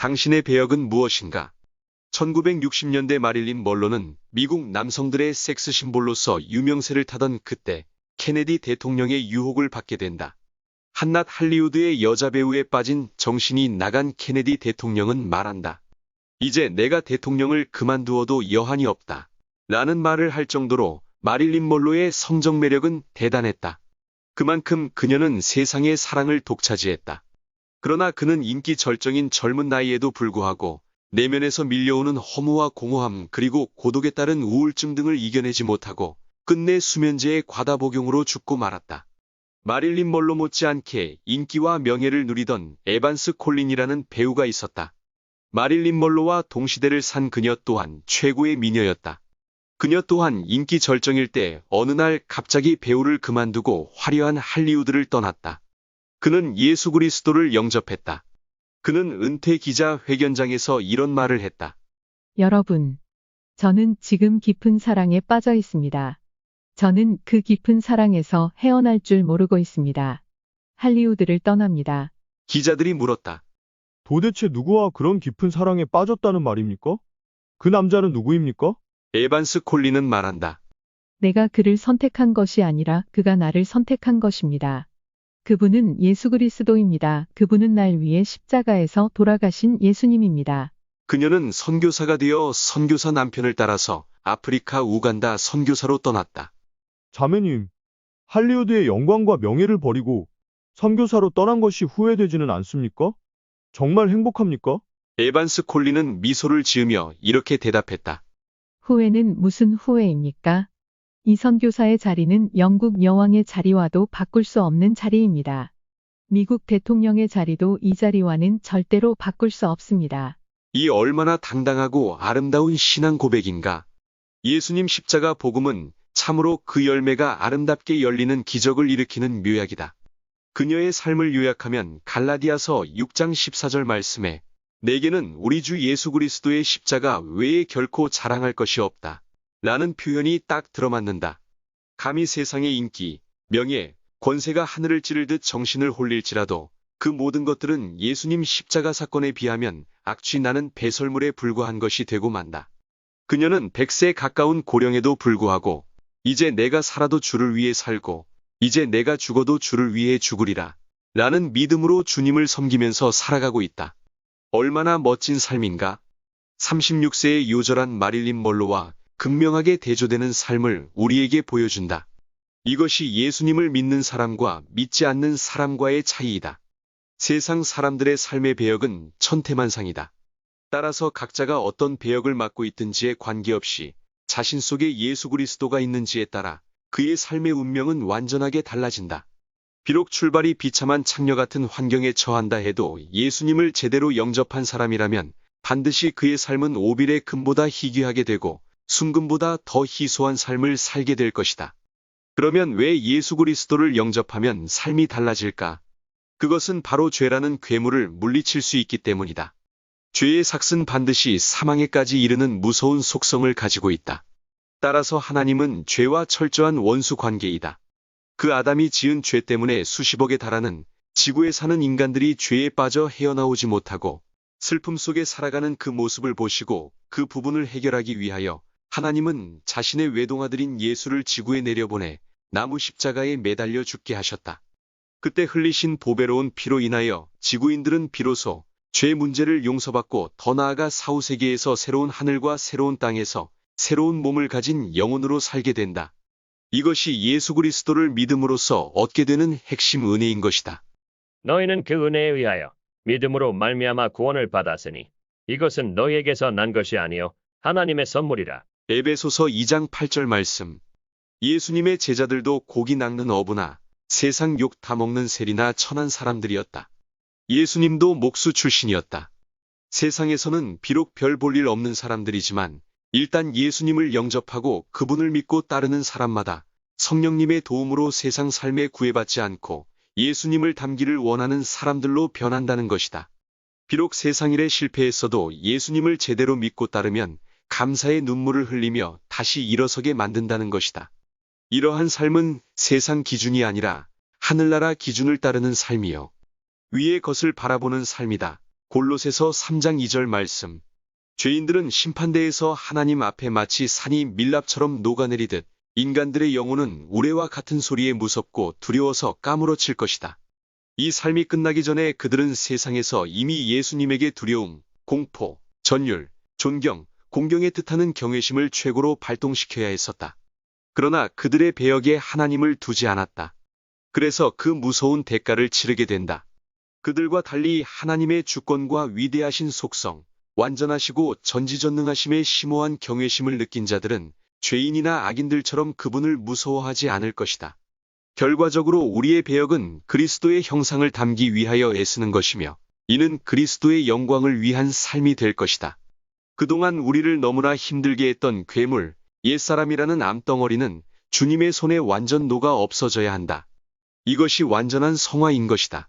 당신의 배역은 무엇인가? 1960년대 마릴린 먼로는 미국 남성들의 섹스 심볼로서 유명세를 타던 그때 케네디 대통령의 유혹을 받게 된다. 한낱 할리우드의 여자 배우에 빠진 정신이 나간 케네디 대통령은 말한다. 이제 내가 대통령을 그만두어도 여한이 없다. 라는 말을 할 정도로 마릴린 먼로의 성적 매력은 대단했다. 그만큼 그녀는 세상의 사랑을 독차지했다. 그러나 그는 인기 절정인 젊은 나이에도 불구하고 내면에서 밀려오는 허무와 공허함 그리고 고독에 따른 우울증 등을 이겨내지 못하고 끝내 수면제의 과다 복용으로 죽고 말았다. 마릴린 먼로 못지않게 인기와 명예를 누리던 에반스 콜린이라는 배우가 있었다. 마릴린 먼로와 동시대를 산 그녀 또한 최고의 미녀였다. 그녀 또한 인기 절정일 때 어느 날 갑자기 배우를 그만두고 화려한 할리우드를 떠났다. 그는 예수 그리스도를 영접했다. 그는 은퇴 기자 회견장에서 이런 말을 했다. 여러분, 저는 지금 깊은 사랑에 빠져 있습니다. 저는 그 깊은 사랑에서 헤어날 줄 모르고 있습니다. 할리우드를 떠납니다. 기자들이 물었다. 도대체 누구와 그런 깊은 사랑에 빠졌다는 말입니까? 그 남자는 누구입니까? 에반스 콜린은 말한다. 내가 그를 선택한 것이 아니라 그가 나를 선택한 것입니다. 그분은 예수 그리스도입니다. 그분은 날 위해 십자가에서 돌아가신 예수님입니다. 그녀는 선교사가 되어 선교사 남편을 따라서 아프리카 우간다 선교사로 떠났다. 자매님, 할리우드의 영광과 명예를 버리고 선교사로 떠난 것이 후회되지는 않습니까? 정말 행복합니까? 에반스 콜린은 미소를 지으며 이렇게 대답했다. 후회는 무슨 후회입니까? 이 선교사의 자리는 영국 여왕의 자리와도 바꿀 수 없는 자리입니다. 미국 대통령의 자리도 이 자리와는 절대로 바꿀 수 없습니다. 이 얼마나 당당하고 아름다운 신앙 고백인가. 예수님 십자가 복음은 참으로 그 열매가 아름답게 열리는 기적을 일으키는 묘약이다. 그녀의 삶을 요약하면 갈라디아서 6장 14절 말씀에 내게는 우리 주 예수 그리스도의 십자가 외에 결코 자랑할 것이 없다. 라는 표현이 딱 들어맞는다. 감히 세상의 인기, 명예, 권세가 하늘을 찌르듯 정신을 홀릴지라도 그 모든 것들은 예수님 십자가 사건에 비하면 악취 나는 배설물에 불과한 것이 되고 만다. 그녀는 100세에 가까운 고령에도 불구하고 이제 내가 살아도 주를 위해 살고 이제 내가 죽어도 주를 위해 죽으리라 라는 믿음으로 주님을 섬기면서 살아가고 있다. 얼마나 멋진 삶인가? 36세의 요절한 마릴린 먼로와 극명하게 대조되는 삶을 우리에게 보여준다. 이것이 예수님을 믿는 사람과 믿지 않는 사람과의 차이이다. 세상 사람들의 삶의 배역은 천태만상이다. 따라서 각자가 어떤 배역을 맡고 있든지에 관계없이 자신 속에 예수 그리스도가 있는지에 따라 그의 삶의 운명은 완전하게 달라진다. 비록 출발이 비참한 창녀 같은 환경에 처한다 해도 예수님을 제대로 영접한 사람이라면 반드시 그의 삶은 오빌의 금보다 희귀하게 되고 순금보다 더 희소한 삶을 살게 될 것이다. 그러면 왜 예수 그리스도를 영접하면 삶이 달라질까? 그것은 바로 죄라는 괴물을 물리칠 수 있기 때문이다. 죄의 삭은 반드시 사망에까지 이르는 무서운 속성을 가지고 있다. 따라서 하나님은 죄와 철저한 원수 관계이다. 그 아담이 지은 죄 때문에 수십억에 달하는 지구에 사는 인간들이 죄에 빠져 헤어나오지 못하고 슬픔 속에 살아가는 그 모습을 보시고 그 부분을 해결하기 위하여 하나님은 자신의 외동아들인 예수를 지구에 내려보내 나무 십자가에 매달려 죽게 하셨다. 그때 흘리신 보배로운 피로 인하여 지구인들은 비로소 죄 문제를 용서받고 더 나아가 사후세계에서 새로운 하늘과 새로운 땅에서 새로운 몸을 가진 영혼으로 살게 된다. 이것이 예수 그리스도를 믿음으로써 얻게 되는 핵심 은혜인 것이다. 너희는 그 은혜에 의하여 믿음으로 말미암아 구원을 받았으니 이것은 너희에게서 난 것이 아니요 하나님의 선물이라. 에베소서 2장 8절 말씀. 예수님의 제자들도 고기 낚는 어부나 세상 욕 다 먹는 세리나 천한 사람들이었다. 예수님도 목수 출신이었다. 세상에서는 비록 별 볼 일 없는 사람들이지만 일단 예수님을 영접하고 그분을 믿고 따르는 사람마다 성령님의 도움으로 세상 삶에 구애받지 않고 예수님을 닮기를 원하는 사람들로 변한다는 것이다. 비록 세상 일에 실패했어도 예수님을 제대로 믿고 따르면 감사의 눈물을 흘리며 다시 일어서게 만든다는 것이다. 이러한 삶은 세상 기준이 아니라 하늘나라 기준을 따르는 삶이요. 위의 것을 바라보는 삶이다. 골로새서 3장 2절 말씀. 죄인들은 심판대에서 하나님 앞에 마치 산이 밀랍처럼 녹아내리듯 인간들의 영혼은 우레와 같은 소리에 무섭고 두려워서 까무러칠 것이다. 이 삶이 끝나기 전에 그들은 세상에서 이미 예수님에게 두려움, 공포, 전율, 존경, 공경에 뜻하는 경외심을 최고로 발동시켜야 했었다. 그러나 그들의 배역에 하나님을 두지 않았다. 그래서 그 무서운 대가를 치르게 된다. 그들과 달리 하나님의 주권과 위대하신 속성, 완전하시고 전지전능하심에 심오한 경외심을 느낀 자들은 죄인이나 악인들처럼 그분을 무서워하지 않을 것이다. 결과적으로 우리의 배역은 그리스도의 형상을 담기 위하여 애쓰는 것이며 이는 그리스도의 영광을 위한 삶이 될 것이다. 그동안 우리를 너무나 힘들게 했던 괴물, 옛사람이라는 암덩어리는 주님의 손에 완전 녹아 없어져야 한다. 이것이 완전한 성화인 것이다.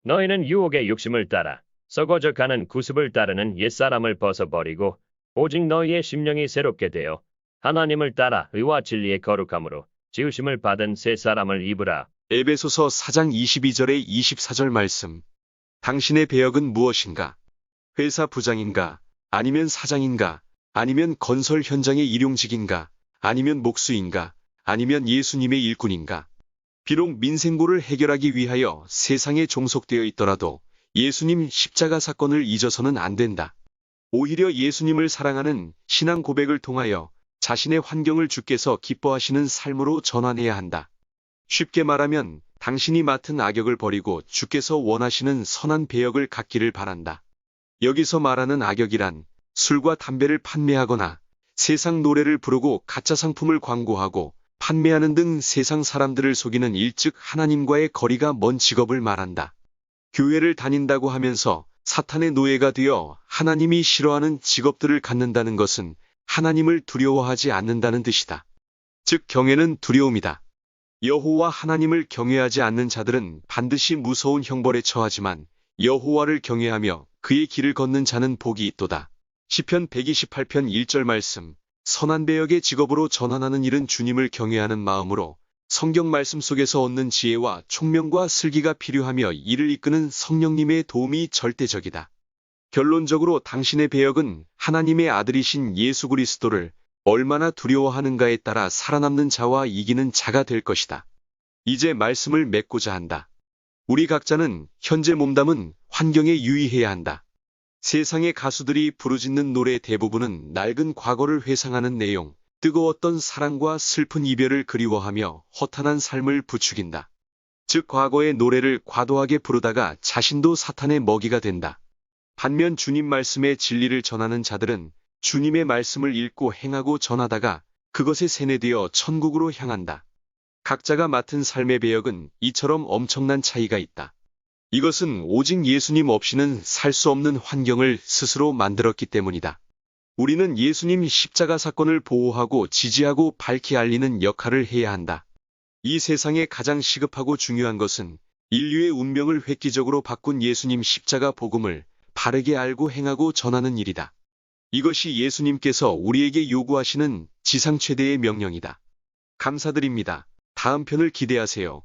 너희는 유혹의 욕심을 따라 썩어져 가는 구습을 따르는 옛사람을 벗어버리고 오직 너희의 심령이 새롭게 되어 하나님을 따라 의와 진리의 거룩함으로 지으심을 받은 새 사람을 입으라. 에베소서 4장 22절에 24절 말씀. 당신의 배역은 무엇인가? 회사 부장인가? 아니면 사장인가? 아니면 건설 현장의 일용직인가? 아니면 목수인가? 아니면 예수님의 일꾼인가? 비록 민생고를 해결하기 위하여 세상에 종속되어 있더라도 예수님 십자가 사건을 잊어서는 안 된다. 오히려 예수님을 사랑하는 신앙 고백을 통하여 자신의 환경을 주께서 기뻐하시는 삶으로 전환해야 한다. 쉽게 말하면 당신이 맡은 악역을 버리고 주께서 원하시는 선한 배역을 갖기를 바란다. 여기서 말하는 악역이란 술과 담배를 판매하거나 세상 노래를 부르고 가짜 상품을 광고하고 판매하는 등 세상 사람들을 속이는 일즉 하나님과의 거리가 먼 직업을 말한다. 교회를 다닌다고 하면서 사탄의 노예가 되어 하나님이 싫어하는 직업들을 갖는다는 것은 하나님을 두려워하지 않는다는 뜻이다. 즉 경외는 두려움이다. 여호와 하나님을 경외하지 않는 자들은 반드시 무서운 형벌에 처하지만 여호와를 경외하며 그의 길을 걷는 자는 복이 있도다. 시편 128편 1절 말씀. 선한 배역의 직업으로 전환하는 일은 주님을 경외하는 마음으로 성경 말씀 속에서 얻는 지혜와 총명과 슬기가 필요하며 이를 이끄는 성령님의 도움이 절대적이다. 결론적으로 당신의 배역은 하나님의 아들이신 예수 그리스도를 얼마나 두려워하는가에 따라 살아남는 자와 이기는 자가 될 것이다. 이제 말씀을 맺고자 한다. 우리 각자는 현재 몸담은 환경에 유의해야 한다. 세상의 가수들이 부르짖는 노래 대부분은 낡은 과거를 회상하는 내용, 뜨거웠던 사랑과 슬픈 이별을 그리워하며 허탄한 삶을 부추긴다. 즉 과거의 노래를 과도하게 부르다가 자신도 사탄의 먹이가 된다. 반면 주님 말씀의 진리를 전하는 자들은 주님의 말씀을 읽고 행하고 전하다가 그것에 세뇌되어 천국으로 향한다. 각자가 맡은 삶의 배역은 이처럼 엄청난 차이가 있다. 이것은 오직 예수님 없이는 살 수 없는 환경을 스스로 만들었기 때문이다. 우리는 예수님 십자가 사건을 보호하고 지지하고 밝히 알리는 역할을 해야 한다. 이 세상에 가장 시급하고 중요한 것은 인류의 운명을 획기적으로 바꾼 예수님 십자가 복음을 바르게 알고 행하고 전하는 일이다. 이것이 예수님께서 우리에게 요구하시는 지상 최대의 명령이다. 감사드립니다. 다음 편을 기대하세요.